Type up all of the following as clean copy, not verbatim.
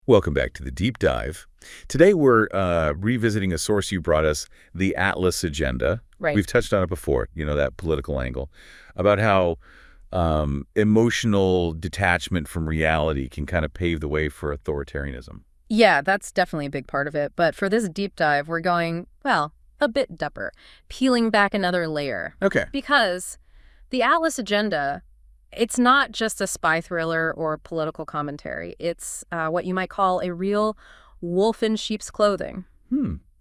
Welcome back to the Deep Dive. Today we're revisiting a source you brought us, the Atlas Agenda. Right. We've touched on it before, that political angle, about how emotional detachment from reality can kind of pave the way for authoritarianism. Yeah, that's definitely a big part of it. But for this deep dive, we're going, well, a bit deeper, peeling back another layer. Okay. Because the Atlas Agenda, it's not just a spy thriller or political commentary. It's what you might call a real wolf in sheep's clothing.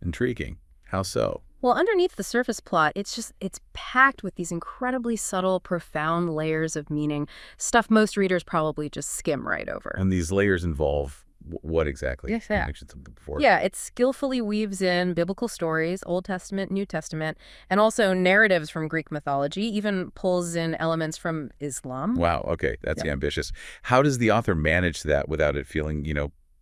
Intriguing. How so? Well, underneath the surface plot, it's packed with these incredibly subtle, profound layers of meaning, stuff most readers probably just skim right over. And these layers involve what exactly? Yes, You yeah. mentioned something before. Yeah, it skillfully weaves in biblical stories, Old Testament, New Testament, and also narratives from Greek mythology, even pulls in elements from Islam. Wow, okay, that's Yeah. ambitious. How does the author manage that without it feeling,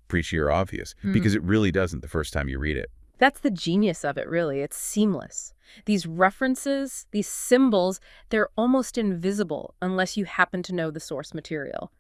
preachy or obvious? Because it really doesn't the first time you read it. That's the genius of it, really. It's seamless. These references, these symbols, they're almost invisible unless you happen to know the source material.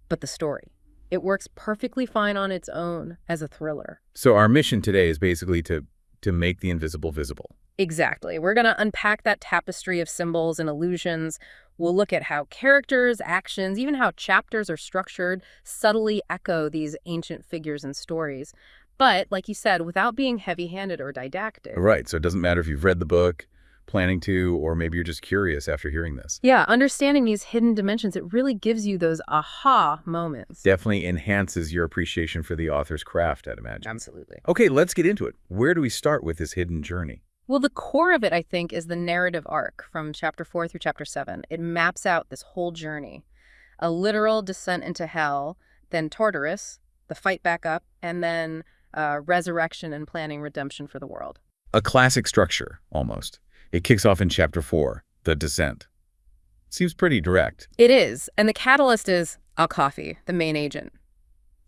But the story, it works perfectly fine on its own as a thriller. So our mission today is basically to make the invisible visible. Exactly. We're going to unpack that tapestry of symbols and illusions. We'll look at how characters, actions, even how chapters are structured subtly echo these ancient figures and stories. But, like you said, without being heavy-handed or didactic. Right, so it doesn't matter if you've read the book, planning to, or maybe you're just curious after hearing this. Yeah, understanding these hidden dimensions, it really gives you those aha moments. Definitely enhances your appreciation for the author's craft, I'd imagine. Absolutely. Okay, let's get into it. Where do we start with this hidden journey? Well, the core of it, I think, is the narrative arc from chapter 4 through chapter 7. It maps out this whole journey. A literal descent into hell, then Tartarus, the fight back up, and then resurrection and planning redemption for the world. A classic structure, almost. It kicks off in chapter 4, the descent. Seems pretty direct. It is, and the catalyst is Al-Khafi, the main agent.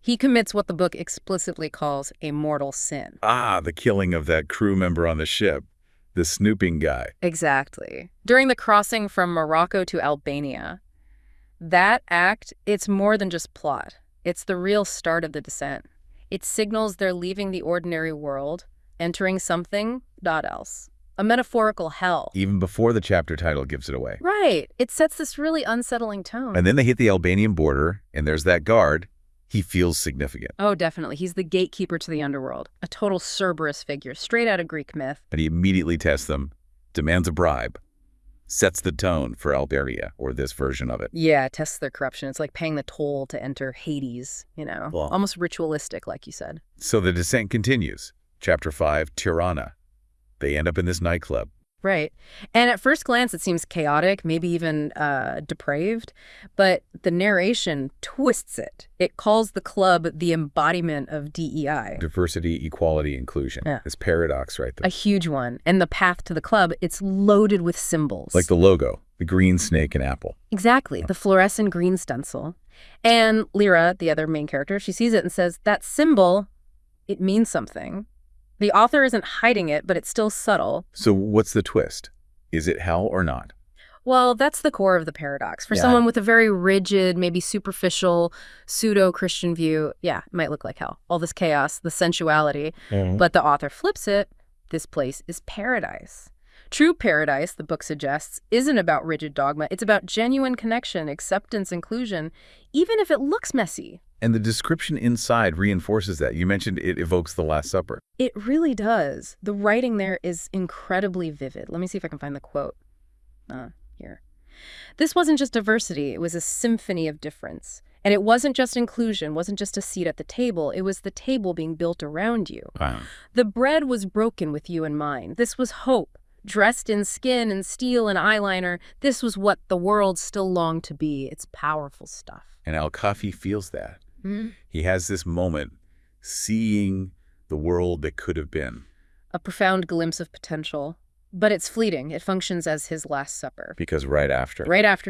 He commits what the book explicitly calls a mortal sin. Ah, the killing of that crew member on the ship, the snooping guy. Exactly. During the crossing from Morocco to Albania, that act, it's more than just plot. It's the real start of the descent. It signals they're leaving the ordinary world, entering something not else. A metaphorical hell. Even before the chapter title gives it away. Right. It sets this really unsettling tone. And then they hit the Albanian border, and there's that guard. He feels significant. Oh, definitely. He's the gatekeeper to the underworld. A total Cerberus figure, straight out of Greek myth. And he immediately tests them, demands a bribe, sets the tone for Albania, or this version of it. Yeah, it tests their corruption. It's like paying the toll to enter Hades, Well. almost ritualistic, like you said. So the descent continues. Chapter 5, Tirana. They end up in this nightclub. Right. And at first glance, it seems chaotic, maybe even depraved, but the narration twists it. It calls the club the embodiment of DEI. Diversity, equality, inclusion. Yeah. This paradox right there. A huge one. And the path to the club, it's loaded with symbols. Like the logo, the green snake and apple. Exactly. The fluorescent green stencil. And Lyra, the other main character, she sees it and says, that symbol, it means something. The author isn't hiding it, but it's still subtle. So what's the twist? Is it hell or not? Well, that's the core of the paradox. For Yeah. someone with a very rigid, maybe superficial, pseudo-Christian view, yeah, it might look like hell. All this chaos, the sensuality. But the author flips it. This place is paradise. True paradise, the book suggests, isn't about rigid dogma. It's about genuine connection, acceptance, inclusion, even if it looks messy. And the description inside reinforces that. You mentioned it evokes the Last Supper. It really does. The writing there is incredibly vivid. Let me see if I can find the quote. Here. This wasn't just diversity. It was a symphony of difference. And it wasn't just inclusion, wasn't just a seat at the table. It was the table being built around you. Wow. The bread was broken with you in mind. This was hope. Dressed in skin and steel and eyeliner, this was what the world still longed to be. It's powerful stuff. And Al-Khafi feels that. He has this moment seeing the world that could have been. A profound glimpse of potential. But it's fleeting. It functions as his last supper. Because right after,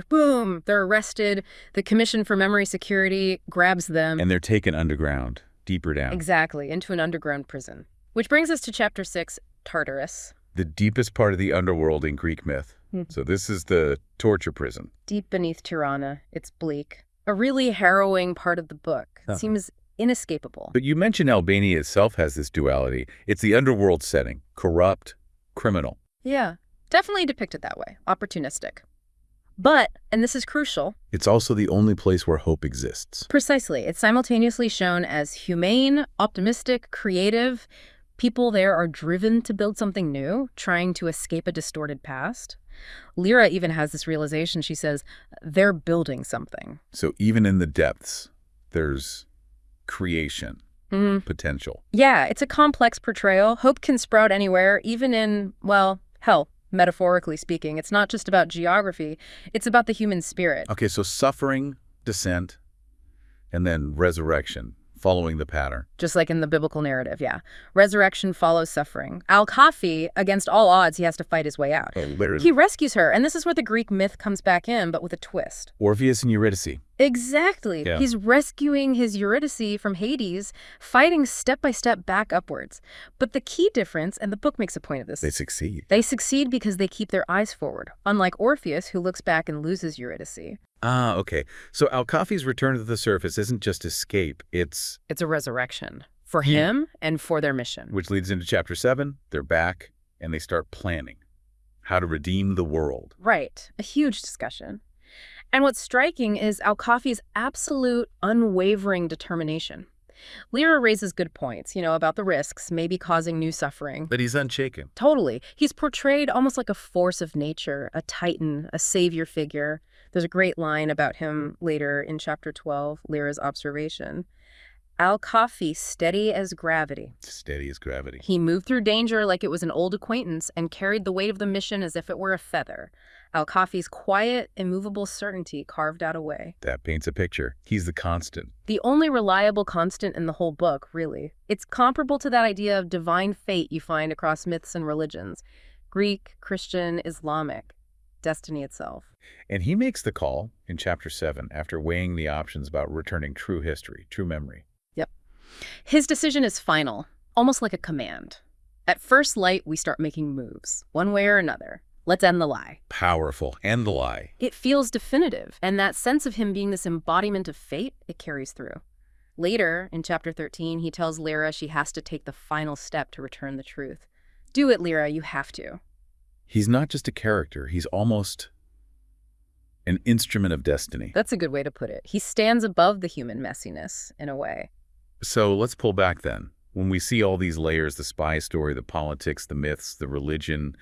Boom, they're arrested. The Commission for Memory Security grabs them. and they're taken underground, deeper down. Exactly, into an underground prison. Which brings us to chapter 6, Tartarus. The deepest part of the underworld in Greek myth. So this is the torture prison. Deep beneath Tirana, it's bleak. A really harrowing part of the book. It seems inescapable. But you mentioned Albania itself has this duality. It's the underworld setting, corrupt, criminal. Yeah, definitely depicted that way, opportunistic. But, and this is crucial, It's also the only place where hope exists. precisely, it's simultaneously shown as humane, optimistic, creative. People there are driven to build something new, trying to escape a distorted past. Lyra even has this realization. She says, they're building something. So even in the depths, there's creation, potential. Yeah, it's a complex portrayal. Hope can sprout anywhere, even in, well, hell, metaphorically speaking. It's not just about geography. It's about the human spirit. Okay, so suffering, descent, and then resurrection, following the pattern. Just like in the biblical narrative, yeah. Resurrection follows suffering. Al-Khafi, against all odds, he has to fight his way out. He rescues her, and this is where the Greek myth comes back in, but with a twist. Orpheus and Eurydice. Exactly. Yeah. He's rescuing his Eurydice from Hades, fighting step by step back upwards. But the key difference, and the book makes a point of this, They succeed. they succeed because they keep their eyes forward, unlike Orpheus, who looks back and loses Eurydice. Ah, okay. So Al-Khafi's return to the surface isn't just escape, it's... It's a resurrection for him and for their mission. Which leads into Chapter 7. They're back, and they start planning how to redeem the world. Right. A huge discussion. And what's striking is Al-Khafi's absolute, unwavering determination. Lyra raises good points, about the risks, maybe causing new suffering. But he's unshaken. Totally. He's portrayed almost like a force of nature, a titan, a savior figure. There's a great line about him later in Chapter 12, Lyra's observation. Al-Khafi, steady as gravity. Steady as gravity. He moved through danger like it was an old acquaintance and carried the weight of the mission as if it were a feather. Al-Khafi's quiet, immovable certainty carved out a way. That paints a picture. He's the constant. The only reliable constant in the whole book, really. It's comparable to that idea of divine fate you find across myths and religions. Greek, Christian, Islamic. Destiny itself. And he makes the call in Chapter 7 after weighing the options about returning true history, true memory. Yep. His decision is final, almost like a command. At first light, we start making moves, one way or another. Let's end the lie. Powerful. End the lie. It feels definitive, and that sense of him being this embodiment of fate, it carries through. Later, in Chapter 13, he tells Lyra she has to take the final step to return the truth. Do it, Lyra, you have to. He's not just a character. He's almost an instrument of destiny. That's a good way to put it. He stands above the human messiness, in a way. So let's pull back then. When we see all these layers, the spy story, the politics, the myths, the religion,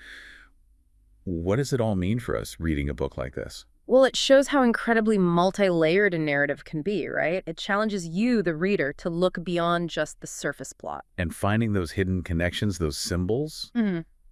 what does it all mean for us reading a book like this? Well, it shows how incredibly multi-layered a narrative can be, right? It challenges you, the reader, to look beyond just the surface plot. And finding those hidden connections, those symbols,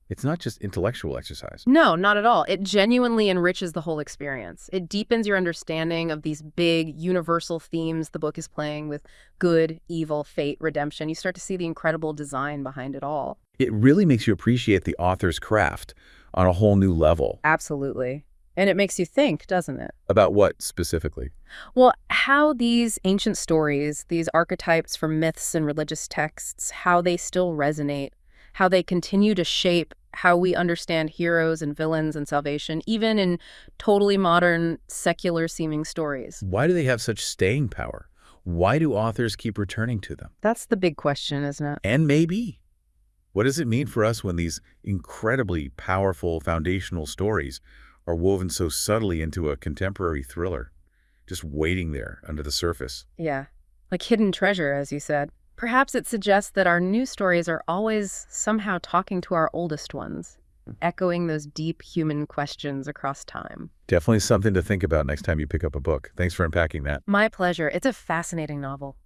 it's not just intellectual exercise. No, not at all. It genuinely enriches the whole experience. It deepens your understanding of these big, universal themes the book is playing with good, evil, fate, redemption. You start to see the incredible design behind it all. It really makes you appreciate the author's craft on a whole new level. Absolutely. And it makes you think, doesn't it? About what specifically? Well, how these ancient stories, these archetypes from myths and religious texts, how they still resonate, how they continue to shape how we understand heroes and villains and salvation, even in totally modern, secular-seeming stories. Why do they have such staying power? Why do authors keep returning to them? That's the big question, isn't it? And maybe, what does it mean for us when these incredibly powerful foundational stories are woven so subtly into a contemporary thriller, just waiting there under the surface? Yeah, like hidden treasure, as you said. Perhaps it suggests that our new stories are always somehow talking to our oldest ones, echoing those deep human questions across time. Definitely something to think about next time you pick up a book. Thanks for unpacking that. My pleasure. It's a fascinating novel.